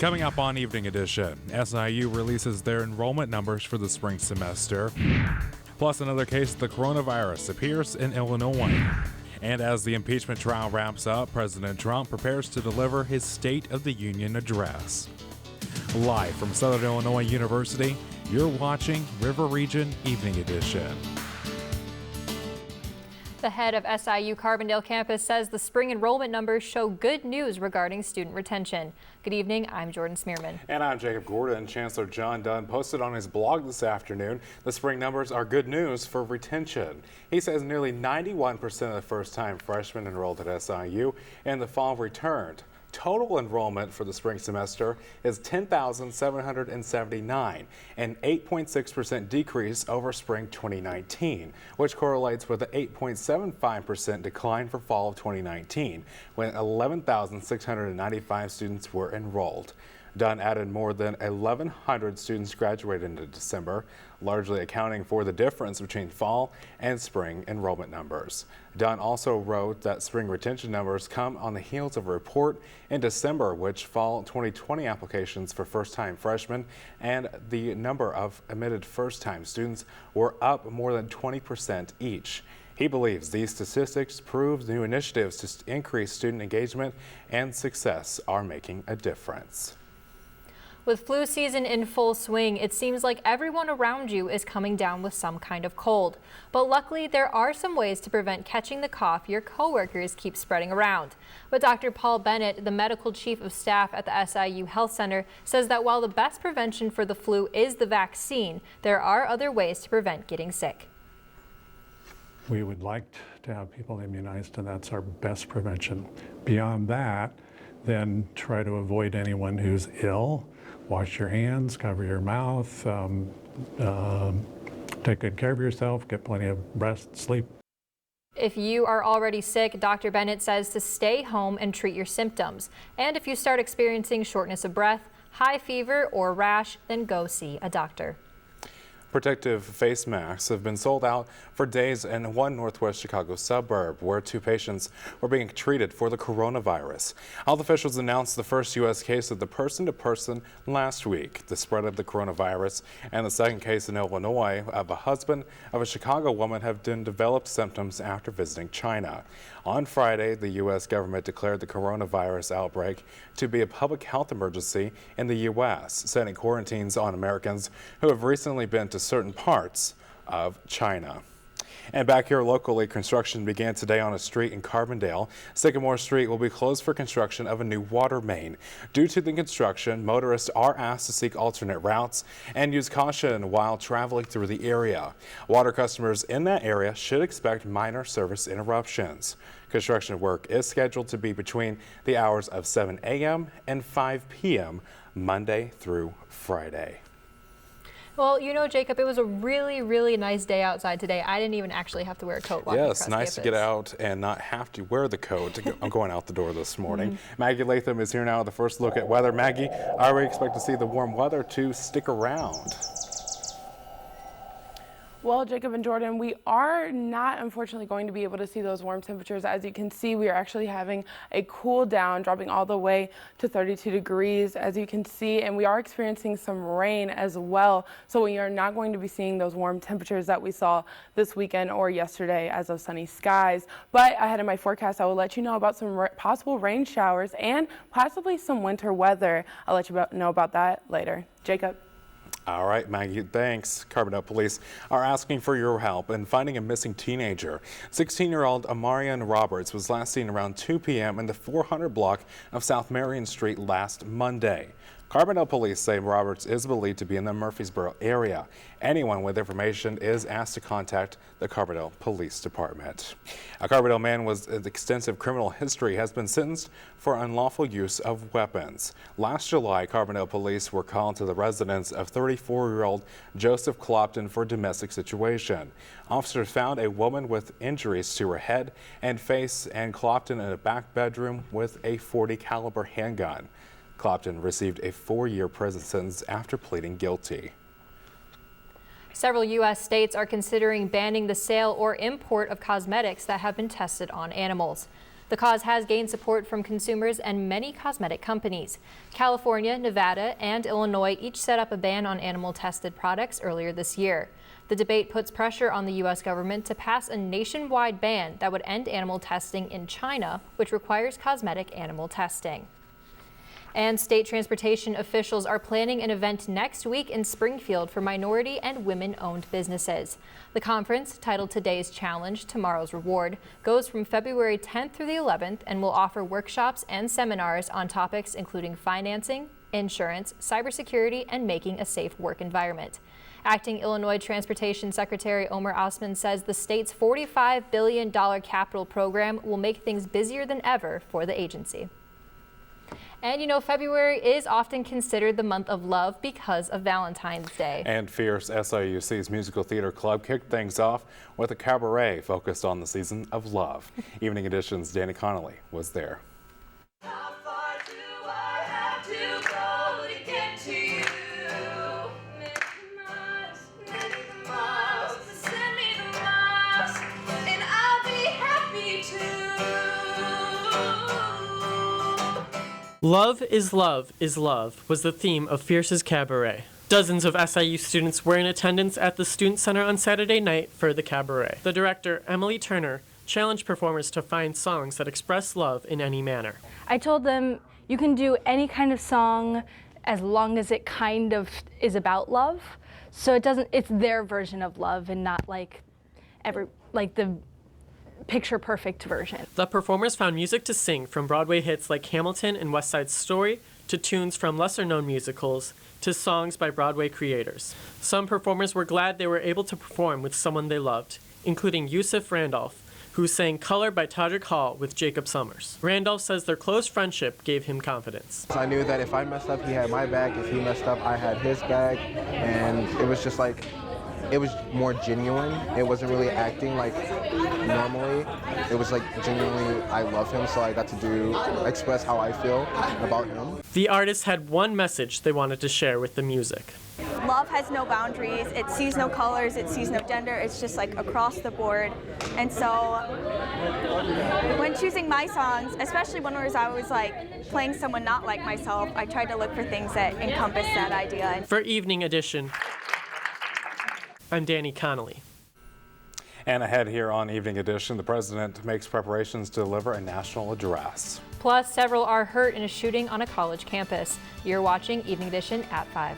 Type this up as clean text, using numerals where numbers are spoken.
Coming up on Evening Edition, SIU releases their enrollment numbers for the spring semester. Plus, another case of the coronavirus appears in Illinois. And as the impeachment trial wraps up, President Trump prepares to deliver his State of the Union address. Live from Southern Illinois University, you're watching River Region Evening Edition. The head of SIU Carbondale campus says the spring enrollment numbers show good news regarding student retention. Good evening, I'm Jordan Smearman. And I'm Jacob Gordon. Chancellor John Dunn posted on his blog this afternoon the spring numbers are good news for retention. He says nearly 91% of the first-time freshmen enrolled at SIU in the fall returned. Total enrollment for the spring semester is 10,779, an 8.6% decrease over spring 2019, which correlates with the 8.75% decline for fall of 2019, when 11,695 students were enrolled. Dunn added more than 1,100 students graduated in December, largely accounting for the difference between fall and spring enrollment numbers. Dunn also wrote that spring retention numbers come on the heels of a report in December which fall 2020 applications for first-time freshmen and the number of admitted first-time students were up more than 20% each. He believes these statistics prove new initiatives to increase student engagement and success are making a difference. With flu season in full swing, it seems like everyone around you is coming down with some kind of cold. But luckily, there are some ways to prevent catching the cough your coworkers keep spreading around. But Dr. Paul Bennett, the medical chief of staff at the SIU Health Center, says that while the best prevention for the flu is the vaccine, there are other ways to prevent getting sick. We would like to have people immunized, and that's our best prevention. Beyond that, then try to avoid anyone who's ill. Wash your hands, cover your mouth, take good care of yourself, get plenty of rest, sleep. If you are already sick, Dr. Bennett says to stay home and treat your symptoms. And if you start experiencing shortness of breath, high fever, or rash, then go see a doctor. Protective face masks have been sold out for days in one northwest Chicago suburb where two patients were being treated for the coronavirus. Health officials announced the first U.S. case of the person-to-person last week. The spread of the coronavirus and the second case in Illinois of a husband of a Chicago woman have developed symptoms after visiting China. On Friday, the U.S. government declared the coronavirus outbreak to be a public health emergency in the U.S., setting quarantines on Americans who have recently been to certain parts of China. And back here locally, construction began today on a street in Carbondale. Sycamore Street will be closed for construction of a new water main. Due to the construction, motorists are asked to seek alternate routes and use caution while traveling through the area. Water customers in that area should expect minor service interruptions. Construction work is scheduled to be between the hours of 7 a.m. and 5 p.m. Monday through Friday. Well, you know, Jacob, it was a really nice day outside today. I didn't even actually have to wear a coat walking across Yes, nice campus. to get out and not have to wear the coat going out the door this morning. Maggie Latham is here now with the first look at weather. Maggie, I already expect to see the warm weather to stick around. Well, Jacob and Jordan, we are not unfortunately going to be able to see those warm temperatures. As you can see, we are actually having a cool down, dropping all the way to 32 degrees, as you can see, and we are experiencing some rain as well. So we are not going to be seeing those warm temperatures that we saw this weekend or yesterday as of sunny skies. But ahead of my forecast, I will let you know about some possible rain showers and possibly some winter weather. I'll let you know about that later. Jacob. All right, Maggie, thanks. Carbondale police are asking for your help in finding a missing teenager. 16-year-old Amarian Roberts was last seen around 2 p.m. in the 400 block of South Marion Street last Monday. Carbondale police say Roberts is believed to be in the Murfreesboro area. Anyone with information is asked to contact the Carbondale Police Department. A Carbondale man with extensive criminal history has been sentenced for unlawful use of weapons. Last July, Carbondale police were called to the residence of 34-year-old Joseph Clopton for a domestic situation. Officers found a woman with injuries to her head and face and Clopton in a back bedroom with a .40 caliber handgun. Clopton received a 4-year prison sentence after pleading guilty. Several U.S. states are considering banning the sale or import of cosmetics that have been tested on animals. The cause has gained support from consumers and many cosmetic companies. California, Nevada, and Illinois each set up a ban on animal-tested products earlier this year. The debate puts pressure on the U.S. government to pass a nationwide ban that would end animal testing in China, which requires cosmetic animal testing. And state transportation officials are planning an event next week in Springfield for minority and women-owned businesses. The conference, titled Today's Challenge, Tomorrow's Reward, goes from February 10th through the 11th and will offer workshops and seminars on topics including financing, insurance, cybersecurity, and making a safe work environment. Acting Illinois Transportation Secretary Omer Osman says the state's $45 billion capital program will make things busier than ever for the agency. And you know, February is often considered the month of love because of Valentine's Day. And Fierce SIUC's Musical Theater Club kicked things off with a cabaret focused on the season of love. Evening Edition's Danny Connolly was there. How far do I have to go to get to you? Many miles, send me the miles, and I'll be happy to. Love is love was the theme of Fierce's Cabaret. Dozens of SIU students were in attendance at the Student Center on Saturday night for the cabaret. The director, Emily Turner, challenged performers to find songs that express love in any manner. I told them you can do any kind of song as long as it kind of is about love. So it's their version of love and not like the picture perfect version. The performers found music to sing from Broadway hits like Hamilton and West Side Story, to tunes from lesser-known musicals, to songs by Broadway creators. Some performers were glad they were able to perform with someone they loved, including Yusuf Randolph, who sang Color by Todrick Hall with Jacob Summers. Randolph says their close friendship gave him confidence. I knew that if I messed up, he had my back. If he messed up, I had his back. And it was just like, it was more genuine. It wasn't really acting like normally. It was like genuinely, I love him, so I got to express how I feel about him. The artists had one message they wanted to share with the music. Love has no boundaries, it sees no colors, it sees no gender, it's just like across the board. And so when choosing my songs, especially when I was like playing someone not like myself, I tried to look for things that encompass that idea. For Evening Edition, I'm Danny Connolly. And ahead here on Evening Edition, the president makes preparations to deliver a national address. Plus, several are hurt in a shooting on a college campus. You're watching Evening Edition at 5.